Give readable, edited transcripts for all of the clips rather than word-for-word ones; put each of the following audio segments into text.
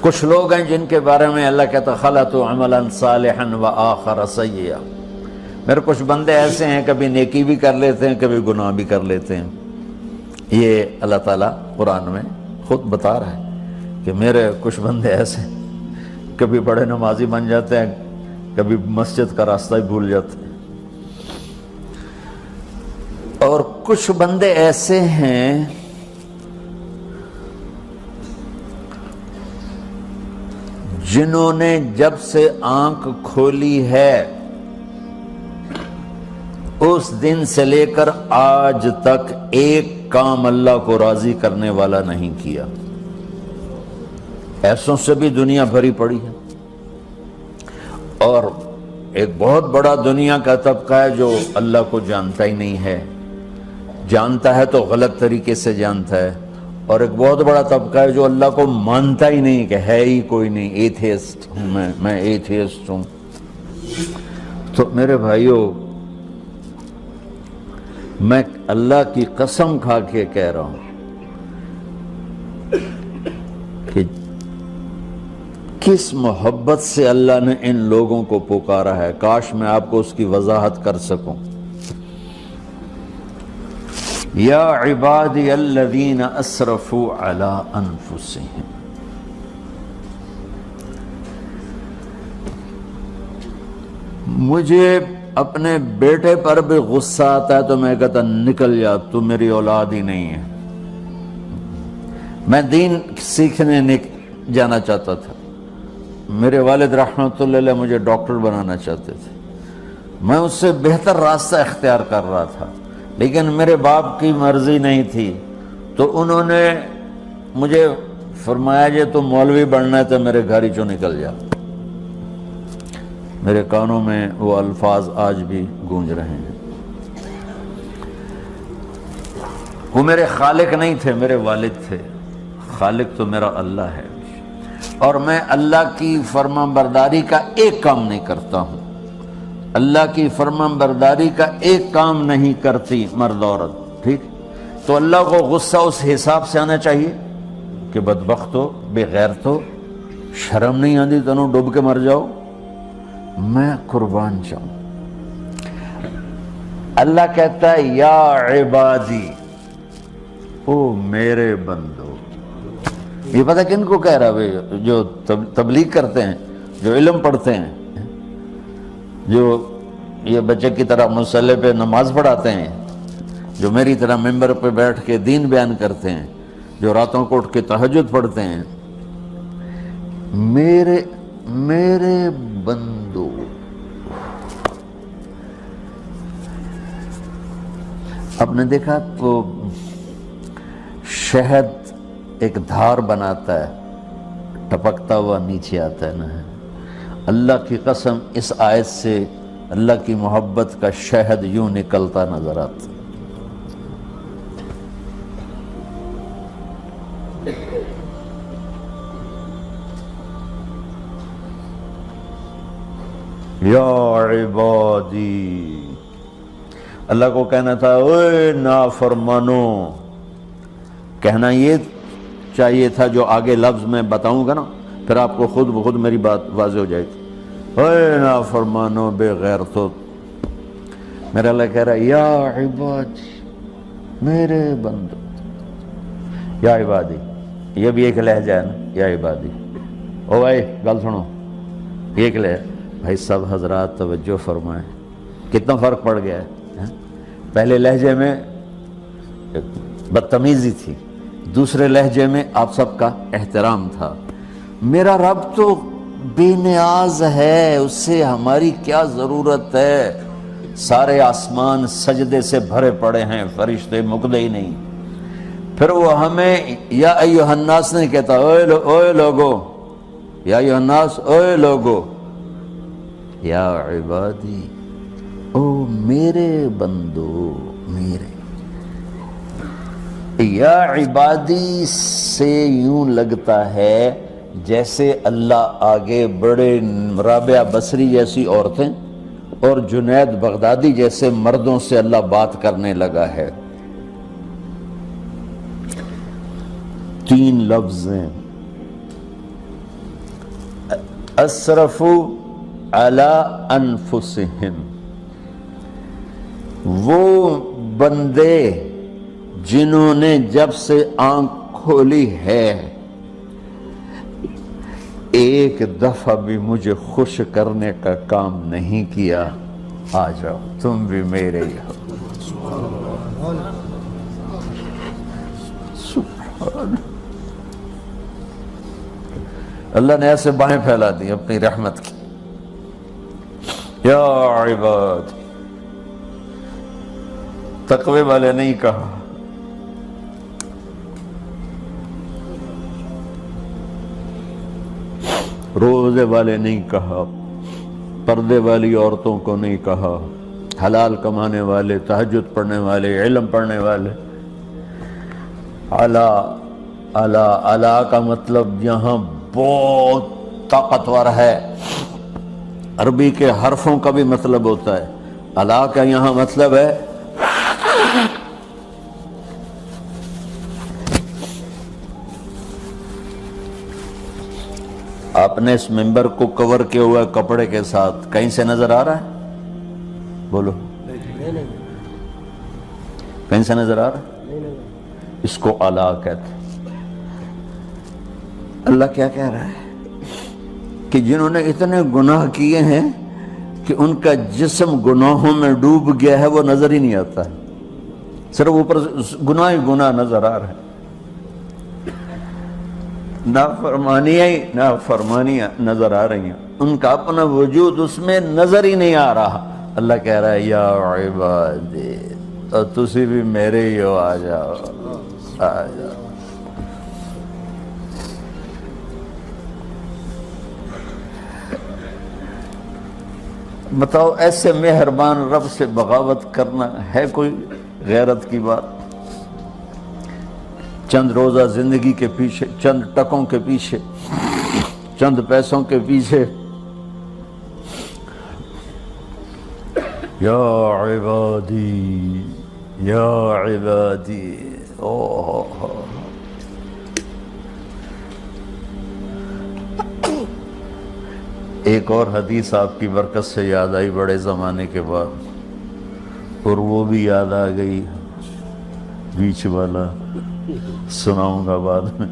کچھ لوگ ہیں جن کے بارے میں اللہ کہتا خلطوا عملا صالحا وآخر سیئا، میرے کچھ بندے ایسے ہیں کبھی نیکی بھی کر لیتے ہیں کبھی گناہ بھی کر لیتے ہیں۔ یہ اللہ تعالیٰ قرآن میں خود بتا رہا ہے کہ میرے کچھ بندے ایسے ہیں، کبھی بڑے نمازی بن جاتے ہیں کبھی مسجد کا راستہ ہی بھول جاتے ہیں، اور کچھ بندے ایسے ہیں جنہوں نے جب سے آنکھ کھولی ہے اس دن سے لے کر آج تک ایک کام اللہ کو راضی کرنے والا نہیں کیا۔ ایسوں سے بھی دنیا بھری پڑی ہے، اور ایک بہت بڑا دنیا کا طبقہ ہے جو اللہ کو جانتا ہی نہیں ہے، جانتا ہے تو غلط طریقے سے جانتا ہے، اور ایک بہت بڑا طبقہ ہے جو اللہ کو مانتا ہی نہیں کہ ہے ہی کوئی نہیں، ایتھیسٹ ہوں میں ایتھیسٹ ہوں۔ تو میرے بھائیوں، میں اللہ کی قسم کھا کے کہہ رہا ہوں کہ کس محبت سے اللہ نے ان لوگوں کو پکارا ہے، کاش میں آپ کو اس کی وضاحت کر سکوں۔ یا عبادی الذین اسرفوا علی انفسہم، مجھے اپنے بیٹے پر بھی غصہ آتا ہے تو میں کہتا نکل جا، تو میری اولاد ہی نہیں ہے۔ میں دین سیکھنے جانا چاہتا تھا، میرے والد رحمۃ اللہ علیہ مجھے ڈاکٹر بنانا چاہتے تھے، میں اس سے بہتر راستہ اختیار کر رہا تھا، لیکن میرے باپ کی مرضی نہیں تھی، تو انہوں نے مجھے فرمایا جی تو مولوی بننا ہے تو میرے گھر ہی چوں نکل جا۔ میرے کانوں میں وہ الفاظ آج بھی گونج رہے ہیں۔ وہ میرے خالق نہیں تھے، میرے والد تھے، خالق تو میرا اللہ ہے، اور میں اللہ کی فرمان برداری کا ایک کام نہیں کرتا ہوں، اللہ کی فرمان برداری کا ایک کام نہیں کرتی مرد عورت، ٹھیک؟ تو اللہ کو غصہ اس حساب سے آنا چاہیے کہ بدبخت ہو، بے غیرت ہو، شرم نہیں آتی تنوں ڈوب کے مر جاؤ۔ میں قربان جاؤں، اللہ کہتا ہے یا عبادی، او میرے بندو۔ یہ پتہ کن کو کہہ رہا ہے؟ جو تبلیغ کرتے ہیں، جو علم پڑھتے ہیں، جو یہ بچے کی طرح مصلی پہ نماز پڑھاتے ہیں، جو میری طرح ممبر پہ بیٹھ کے دین بیان کرتے ہیں، جو راتوں کو اٹھ کے تہجد پڑھتے ہیں۔ میرے بندو، آپ نے دیکھا وہ شہد ایک دھار بناتا ہے، ٹپکتا ہوا نیچے آتا ہے نا۔ اللہ کی قسم اس آیت سے اللہ کی محبت کا شہد یوں نکلتا نظر آتا۔ یا عبادی، اللہ کو کہنا تھا اوے نافرمانو، کہنا یہ چاہیے تھا جو آگے لفظ میں بتاؤں گا نا، پھر آپ کو خود بخود میری بات واضح ہو جائے گی۔ اوے نافرمانو، بے غیرتو، میرا اللہ کہہ رہا ہے یا عبادی، میرے بندو، یا عبادی، یہ بھی ایک لہجہ ہے نا، یا عبادی۔ او بھائی گل سنو، یہ ایک لہجہ، بھائی سب حضرات توجہ فرمائیں، کتنا فرق پڑ گیا ہے۔ پہلے لہجے میں بدتمیزی تھی، دوسرے لہجے میں آپ سب کا احترام تھا۔ میرا رب تو بے نیاز ہے، اس سے ہماری کیا ضرورت ہے؟ سارے آسمان سجدے سے بھرے پڑے ہیں، فرشتے مکدے ہی نہیں۔ پھر وہ ہمیں یا ایھا الناس نہیں کہتا، اوے لوگو، یا ایھا الناس، اوے لوگو، یا عبادی، او میرے بندو، میرے۔ یا عبادی سے یوں لگتا ہے جیسے اللہ آگے بڑے رابعہ بصری جیسی عورتیں اور جنید بغدادی جیسے مردوں سے اللہ بات کرنے لگا ہے۔ 3 لفظ ہیں، اسرفوا علی انفسہم، وہ بندے جنہوں نے جب سے آنکھ کھولی ہے ایک دفعہ بھی مجھے خوش کرنے کا کام نہیں کیا، آ جاؤ تم بھی میرے ہی ہو۔ سبحان اللہ نے ایسے باہیں پھیلا دی اپنی رحمت کی۔ یا عباد، تقوی والے نہیں کہا، روزے والے نہیں کہا، پردے والی عورتوں کو نہیں کہا، حلال کمانے والے، تہجد پڑھنے والے، علم پڑھنے والے۔ علا علا علا کا مطلب یہاں بہت طاقتور ہے، عربی کے حرفوں کا بھی مطلب ہوتا ہے۔ علا کا یہاں مطلب ہے آپ نے اس ممبر کو کور کیا ہوا ہے کپڑے کے ساتھ، کہیں سے نظر آ رہا ہے؟ بولو، کہیں سے نظر آ رہا ہے؟ اس کو علا کہتے ہیں۔ اللہ کیا کہہ رہا ہے کہ جنہوں نے اتنے گناہ کیے ہیں کہ ان کا جسم گناہوں میں ڈوب گیا ہے، وہ نظر ہی نہیں آتا ہے، صرف اوپر گناہ ہی گناہ نظر آ رہا ہے، نافرمانیاں نظر آ رہی ہیں، ان کا اپنا وجود اس میں نظر ہی نہیں آ رہا۔ اللہ کہہ رہا ہے یا عبادی، اور تسی بھی میرے ہی ہو، آ جاؤ آ جاؤ۔ بتاؤ ایسے مہربان رب سے بغاوت کرنا ہے کوئی غیرت کی بات؟ چند روزہ زندگی کے پیچھے، چند ٹکوں کے پیچھے، چند پیسوں کے پیچھے، یا عبادی یا عبادی، ایک اور حدیث آپ کی برکت سے یاد آئی بڑے زمانے کے بعد، اور وہ بھی یاد آ گئی، بیچ والا سناؤں گا بعد میں۔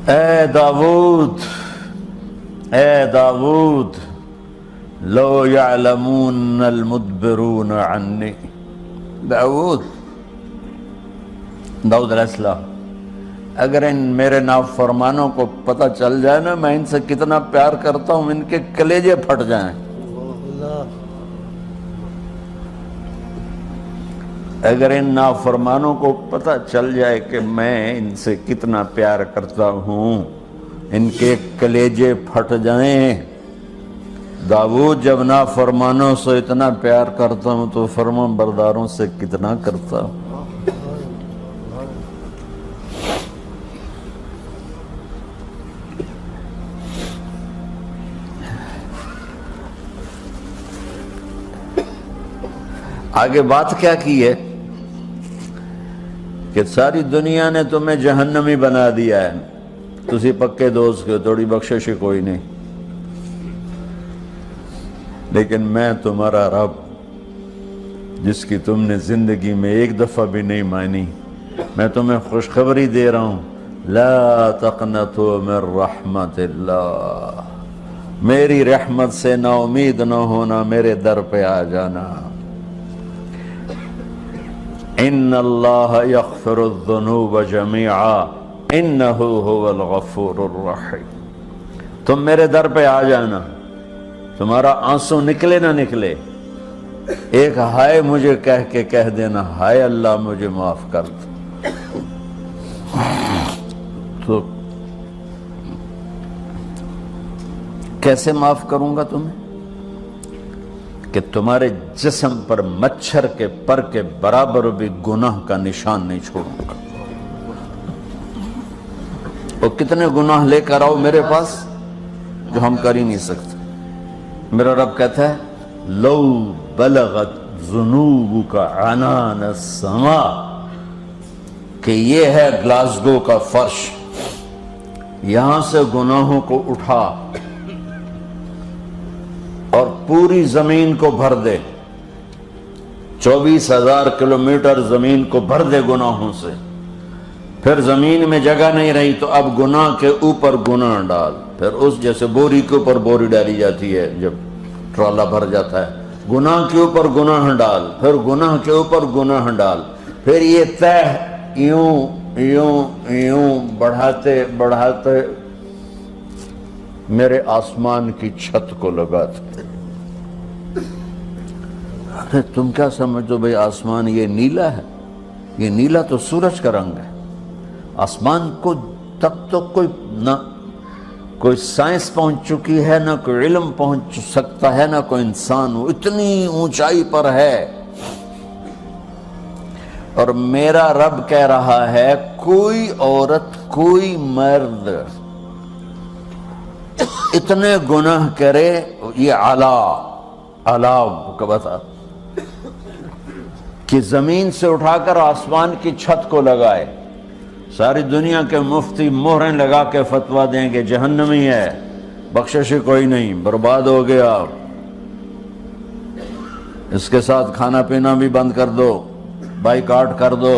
اے داؤد، اے داؤد، لو یعلمون المدبرون عنی، داؤد علیہ السلام، اگر ان میرے نافرمانوں کو پتہ چل جائے نا میں ان سے کتنا پیار کرتا ہوں، ان کے کلیجے پھٹ جائیں۔ اگر ان نافرمانوں کو پتہ چل جائے کہ میں ان سے کتنا پیار کرتا ہوں، ان کے کلیجے پھٹ جائیں۔ داؤد جب نافرمانوں سے اتنا پیار کرتا ہوں تو فرمان برداروں سے کتنا کرتا ہوں۔ آگے بات کیا کی ہے کہ ساری دنیا نے تمہیں جہنمی بنا دیا ہے، تسی پکے دوست کے تھوڑی بخشش کوئی نہیں، لیکن میں تمہارا رب جس کی تم نے زندگی میں ایک دفعہ بھی نہیں مانی، میں تمہیں خوشخبری دے رہا ہوں، لا تقنطوا من رحمت اللہ، میری رحمت سے نا امید نہ ہونا، میرے در پہ آ جانا۔ ان اللہ یغفر الذنوب جمیعا انہ هو الغفور الرحیم، تم میرے در پہ آ جانا، تمہارا آنسو نکلے نہ نکلے، ایک ہائے مجھے کہہ کے کہہ دینا، ہائے اللہ مجھے معاف کر دو۔ تو کیسے معاف کروں گا تمہیں؟ کہ تمہارے جسم پر مچھر کے پر کے برابر بھی گناہ کا نشان نہیں چھوڑوں گا۔ اور کتنے گناہ لے کر آؤ میرے پاس جو ہم کر ہی نہیں سکتے۔ میرا رب کہتا ہے لو بلغت ذنوبک عنان السماء، کہ یہ ہے گلاسگو کا فرش، یہاں سے گناہوں کو اٹھا اور پوری زمین کو بھر دے، 24,000 کلومیٹر زمین کو بھر دے گناہوں سے، پھر زمین میں جگہ نہیں رہی تو اب گناہ کے اوپر گناہ ڈال، پھر اس جیسے بوری کے اوپر بوری ڈالی جاتی ہے جب ٹرالا بھر جاتا ہے، گناہ کے اوپر گناہ ڈال، پھر گناہ کے اوپر گناہ ڈال، پھر یہ تہ یوں یوں یوں بڑھاتے بڑھاتے میرے آسمان کی چھت کو لگاتے۔ ارے تم کیا سمجھو بھئی آسمان یہ نیلا ہے؟ یہ نیلا تو سورج کا رنگ ہے۔ آسمان کو تک تو کوئی سائنس پہنچ چکی ہے، نہ کوئی علم پہنچ سکتا ہے، نہ کوئی انسان، وہ اتنی اونچائی پر ہے۔ اور میرا رب کہہ رہا ہے کوئی عورت کوئی مرد اتنے گناہ کرے، یہ اعلیٰ کا بتا کہ زمین سے اٹھا کر آسمان کی چھت کو لگائے، ساری دنیا کے مفتی مہریں لگا کے فتویٰ دیں کہ جہنمی ہے، بخشش کوئی نہیں، برباد ہو گیا، اس کے ساتھ کھانا پینا بھی بند کر دو، بائیکاٹ کر دو۔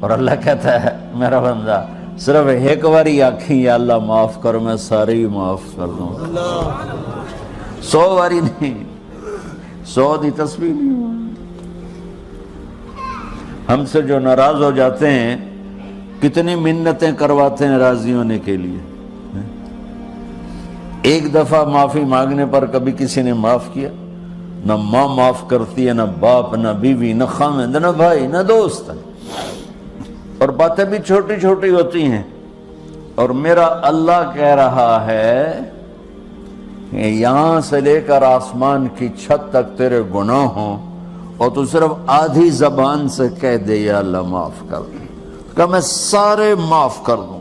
اور اللہ کہتا ہے میرا بندہ صرف ایک باری آکھیں یا اللہ معاف کر، میں ساری معاف کر دوں، 100 باری نہیں، 100 دی تسبیح نہیں ہوا۔ ہم سے جو ناراض ہو جاتے ہیں کتنی منتیں کرواتے ہیں راضی ہونے کے لیے، ایک دفعہ معافی مانگنے پر کبھی کسی نے معاف کیا؟ نہ ماں معاف کرتی ہے، نہ باپ، نہ بیوی، نہ خاوند، نہ بھائی، نہ دوست، اور باتیں بھی چھوٹی چھوٹی ہوتی ہیں۔ اور میرا اللہ کہہ رہا ہے کہ یہاں سے لے کر آسمان کی چھت تک تیرے گناہ ہوں، اور تو صرف آدھی زبان سے کہہ دے یا اللہ معاف کر دوں، کہ میں سارے معاف کر دوں۔